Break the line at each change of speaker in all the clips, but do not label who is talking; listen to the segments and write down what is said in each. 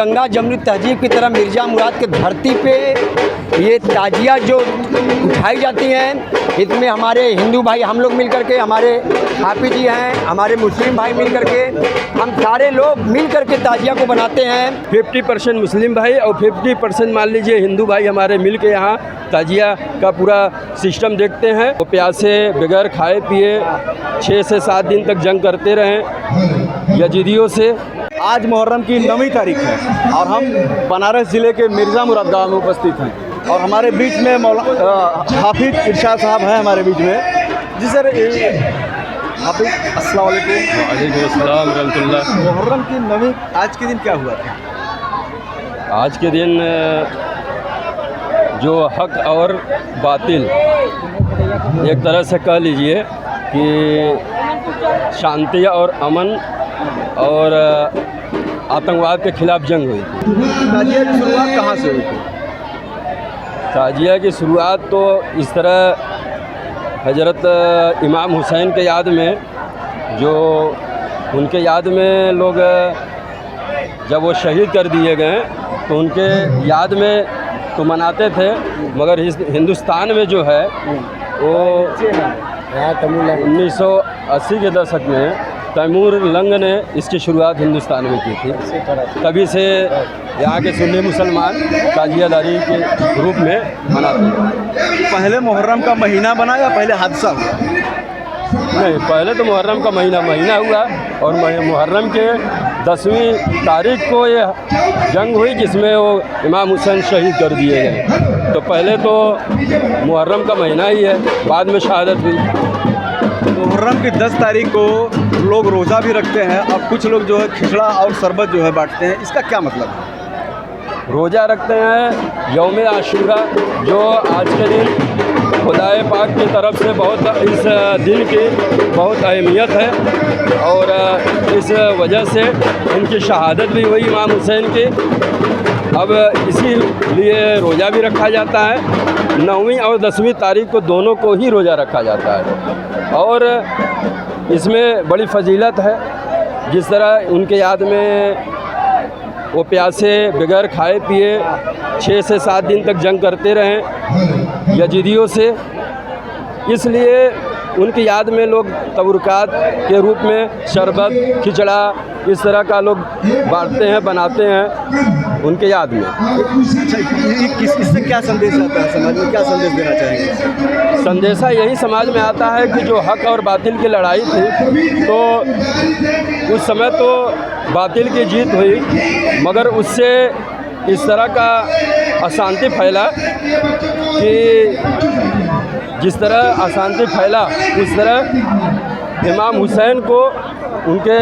गंगा जमुनी तहजीब की तरह मिर्ज़ा मुराद के धरती पे ये ताजिया जो उठाई जाती हैं, इसमें हमारे हिंदू भाई हम लोग मिल करके, हमारे हाफिज जी हैं, हमारे मुस्लिम भाई मिल करके, हम सारे लोग मिल करके ताजिया को बनाते हैं।
50% मुस्लिम भाई और 50% मान लीजिए हिंदू भाई हमारे मिल के यहाँ ताजिया का पूरा सिस्टम देखते हैं। वो प्यासे बगैर खाए पिए 6 से 7 दिन तक जंग करते रहे यजीदियों से।
आज मुहर्रम की 9वीं तारीख है और हम बनारस ज़िले के मिर्ज़ा मुराद गाँव में उपस्थित हैं और हमारे बीच में हाफिज इरशाद साहब हैं हमारे बीच में। जी सर, हाफिज अस्सलाम वालेकुम।
वालेकुम अस्सलाम रहमतुल्लाह।
मुहर्रम की 9वीं आज के दिन क्या हुआ था?
आज के दिन जो हक और बातिल एक तरह से कह लीजिए कि शांति और अमन और आतंकवाद के खिलाफ जंग हुई।
ताजिया की शुरुआत कहाँ से हुई थी?
ताजिया की शुरुआत तो इस तरह हज़रत इमाम हुसैन के याद में, जो उनके याद में लोग जब वो शहीद कर दिए गए तो उनके याद में तो मनाते थे, मगर हिंदुस्तान में जो है वो 1980 के दशक में तैमूर लंग ने इसकी शुरुआत हिंदुस्तान में की थी। तभी से यहाँ के सुन्नी मुसलमान ताजियादारी के रूप में मनाते हैं।
पहले मुहर्रम का महीना बना या पहले हादसा हुआ?
नहीं, पहले तो मुहर्रम का महीना हुआ और मुहर्रम के 10वीं तारीख को ये जंग हुई जिसमें वो इमाम हुसैन शहीद कर दिए गए। तो पहले तो मुहर्रम का महीना ही है, बाद में शहादत हुई।
मुहर्रम की 10 तारीख को लोग रोज़ा भी रखते हैं और कुछ लोग जो है खिचड़ा और शरबत जो है बांटते हैं, इसका क्या मतलब है?
रोज़ा रखते हैं यौम आशूरा, जो आज के दिन खुदाए पाक की तरफ से बहुत इस दिन की बहुत अहमियत है और इस वजह से इनकी शहादत भी हुई इमाम हुसैन की। अब इसीलिए रोज़ा भी रखा जाता है। 9वीं और 10वीं तारीख को दोनों को ही रोज़ा रखा जाता है और इसमें बड़ी फजीलत है। जिस तरह उनके याद में वो प्यासे बगैर खाए पिए 6 से 7 दिन तक जंग करते रहे यजीदियों से, इसलिए उनकी याद में लोग तबरुकात के रूप में शरबत खिचड़ा इस तरह का लोग बांटते हैं, बनाते हैं उनके याद में।
इससे क्या संदेश आता है समाज में, क्या संदेश देना चाहेंगे?
संदेशा यही समाज में आता है कि जो हक और बातिल की लड़ाई थी तो उस समय तो बातिल की जीत हुई, मगर उससे इस तरह का अशांति फैला कि जिस तरह अशांति फैला उस तरह इमाम हुसैन को उनके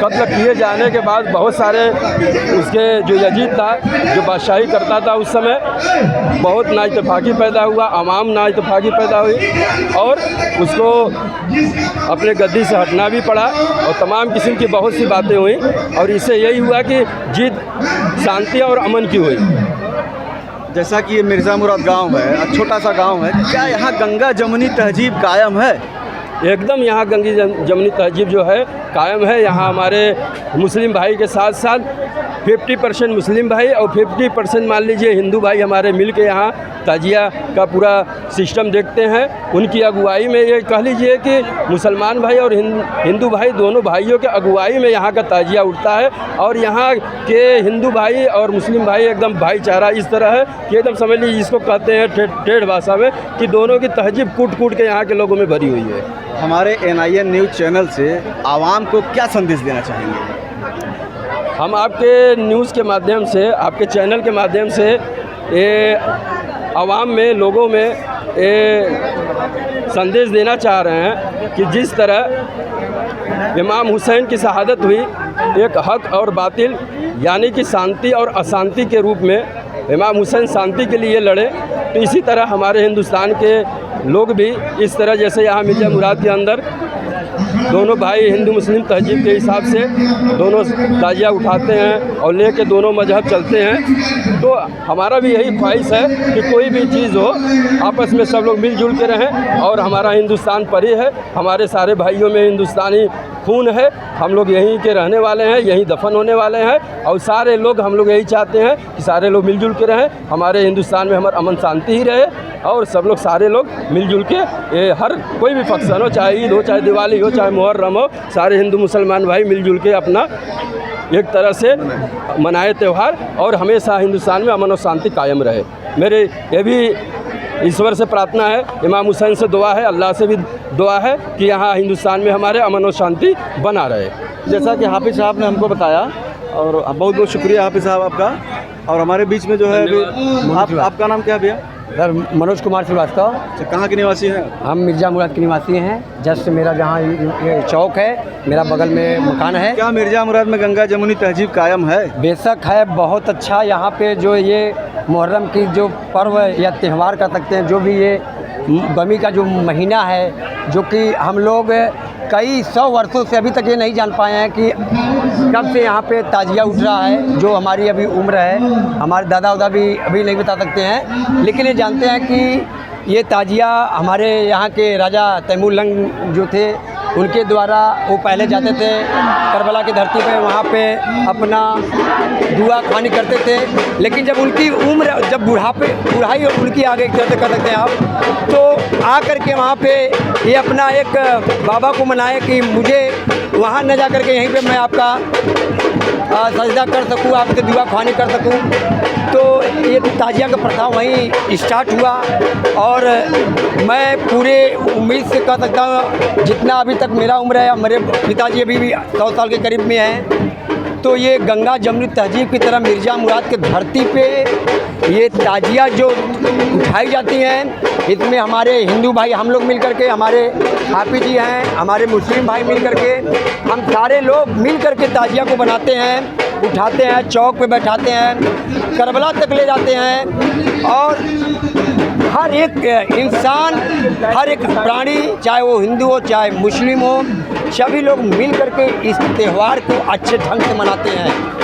कत्ल किए जाने के बाद बहुत सारे उसके जो यजीद था, जो बादशाही करता था उस समय, बहुत नाइतफाकी पैदा हुआ, अवाम नाइतफाकी पैदा हुई और उसको अपने गद्दी से हटना भी पड़ा और तमाम किस्म की बहुत सी बातें हुई और इससे यही हुआ कि जीत शांति और अमन की हुई।
जैसा कि ये मिर्ज़ा मुराद गांव है, छोटा सा गांव है, क्या यहाँ गंगा जमुनी तहजीब कायम है?
एकदम यहाँ गंगी जमुनी तहजीब जो है कायम है। यहाँ हमारे मुस्लिम भाई के साथ साथ 50% मुस्लिम भाई और 50% मान लीजिए हिंदू भाई हमारे मिल के यहाँ ताजिया का पूरा सिस्टम देखते हैं। उनकी अगुवाई में, ये कह लीजिए कि मुसलमान भाई और हिंदू भाई दोनों भाइयों के अगुवाई में यहाँ का ताजिया उठता है और यहाँ के हिंदू भाई और मुस्लिम भाई एकदम भाईचारा इस तरह है कि एकदम समझ लीजिए, जिसको कहते हैं ठेठ भाषा में कि दोनों की तहजीब कूट कूट के यहाँ के लोगों में भरी हुई है।
हमारे NIN न्यूज़ चैनल से आवाम को क्या संदेश देना चाहेंगे?
हम आपके न्यूज़ के माध्यम से, आपके चैनल के माध्यम से ये आवाम में, लोगों में ये संदेश देना चाह रहे हैं कि जिस तरह इमाम हुसैन की शहादत हुई एक हक और बातिल यानी कि शांति और अशांति के रूप में, इमाम हुसैन शांति के लिए लड़े, तो इसी तरह हमारे हिंदुस्तान के लोग भी इस तरह, जैसे यहाँ मिर्ज़ा मुराद के अंदर दोनों भाई हिंदू मुस्लिम तहजीब के हिसाब से दोनों ताजिया उठाते हैं और लेके दोनों मजहब चलते हैं, तो हमारा भी यही ख्वाहिश है कि कोई भी चीज़ हो आपस में सब लोग मिलजुल के रहें और हमारा हिंदुस्तान परी है। हमारे सारे भाइयों में हिंदुस्तानी खून है, हम लोग यहीं के रहने वाले हैं, यहीं दफन होने वाले हैं और सारे लोग हम लोग यही चाहते हैं कि सारे लोग मिलजुल के रहें, हमारे हिंदुस्तान में हमारा अमन शांति ही रहे और सब लोग सारे लोग मिलजुल के ये हर कोई भी फंक्शन हो, चाहे ईद हो, चाहे दिवाली हो, चाहे मुहर्रम हो, सारे हिंदू मुसलमान भाई मिलजुल के अपना एक तरह से मनाए त्यौहार और हमेशा हिंदुस्तान में अमन और शांति कायम रहे। मेरे ये भी ईश्वर से प्रार्थना है, इमाम हुसैन से दुआ है, अल्लाह से भी दुआ है कि यहाँ हिंदुस्तान में हमारे अमन और शांति बना रहे।
जैसा कि हाफिज़ साहब ने हमको बताया और बहुत बहुत शुक्रिया हाफिज़ साहब आपका। और हमारे बीच में जो है अभी आपका नाम क्या है भैया?
सर मनोज कुमार श्रीवास्तव।
अच्छा, कहाँ के निवासी हैं?
हम मिर्ज़ा मुराद के निवासी हैं। जस्ट मेरा जहाँ ये चौक है, मेरा बगल में मकान है।
क्या मिर्ज़ा मुराद में गंगा जमुनी तहजीब कायम है?
बेशक है, बहुत अच्छा। यहाँ पे जो ये मुहर्रम की जो पर्व या त्यौहार कर सकते हैं, जो भी ये गमी का जो महीना है, जो कि हम लोग कई 100 वर्षों से अभी तक ये नहीं जान पाए हैं कि कब से यहाँ पे ताजिया उठ रहा है। जो हमारी अभी उम्र है, हमारे दादा उदा भी अभी नहीं बता सकते हैं, लेकिन ये जानते हैं कि ये ताजिया हमारे यहाँ के राजा तैमूर लंग जो थे उनके द्वारा वो पहले जाते थे करबला की धरती पे, वहाँ पे अपना दुआ खानी करते थे। लेकिन जब उनकी उम्र, जब बुढ़ाई उनकी आगे कर सकते हैं आप, तो आ कर के वहाँ पे ये अपना एक बाबा को मनाए कि मुझे वहाँ न जा कर के यहीं पे मैं आपका सजदा कर सकूँ, आपसे दुआ खानी कर सकूँ। तो ये ताजिया का प्रथा वहीं स्टार्ट हुआ और मैं पूरे उम्मीद से कह सकता हूँ, जितना अभी तक मेरा उम्र है, मेरे पिताजी अभी भी 100 साल के करीब में हैं, तो ये गंगा जमुनी तहजीब की तरह मिर्ज़ा मुराद के धरती पे ये ताजिया जो उठाई जाती हैं, इसमें हमारे हिंदू भाई हम लोग मिल करके, हमारे हाफिज़ जी हैं, हमारे मुस्लिम भाई मिल करके, हम सारे लोग मिल करके ताजिया को बनाते हैं, उठाते हैं, चौक पे बैठाते हैं, करबला तक ले जाते हैं। और हर एक इंसान, हर एक प्राणी, चाहे वो हिंदू हो चाहे मुस्लिम हो, सभी लोग मिल करके इस त्यौहार को अच्छे ढंग से मनाते हैं।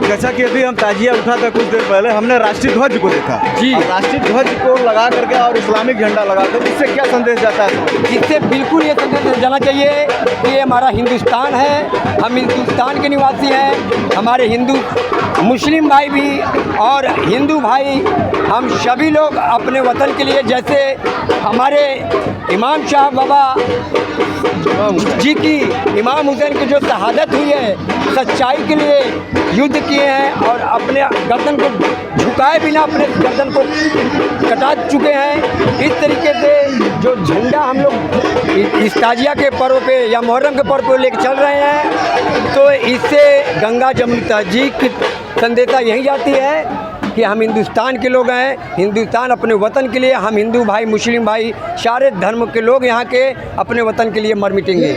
जैसा कि अभी हम ताजिया उठा था कुछ देर पहले, हमने राष्ट्रीय ध्वज को देखा
जी।
और राष्ट्रीय ध्वज को लगा करके और इस्लामिक झंडा लगा कर इससे क्या संदेश जाता है?
इससे बिल्कुल ये संदेश जाना चाहिए कि ये हमारा हिंदुस्तान है, हम हिंदुस्तान के निवासी हैं, हमारे हिंदू मुस्लिम भाई भी और हिंदू भाई, हम सभी लोग अपने वतन के लिए, जैसे हमारे इमाम शाह बाबा जी की, इमाम हुसैन की जो शहादत हुई है, सच्चाई के लिए युद्ध किए हैं और अपने गर्दन को झुकाए बिना अपने गर्दन को कटा चुके हैं। इस तरीके से जो झंडा हम लोग इस ताजिया के पर्व पे या मुहर्रम के पर्व पे लेकर चल रहे हैं, तो इससे गंगा जमुनी तहजीब की संदेशा यही जाती है कि हम हिंदुस्तान के लोग हैं, हिंदुस्तान अपने वतन के लिए, हम हिंदू भाई मुस्लिम भाई सारे धर्म के लोग यहाँ के अपने वतन के लिए मर मिटेंगे।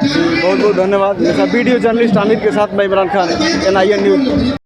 बहुत बहुत धन्यवाद। वीडियो जर्नलिस्ट आमिर के साथ मैं इमरान खान, NIN न्यूज़।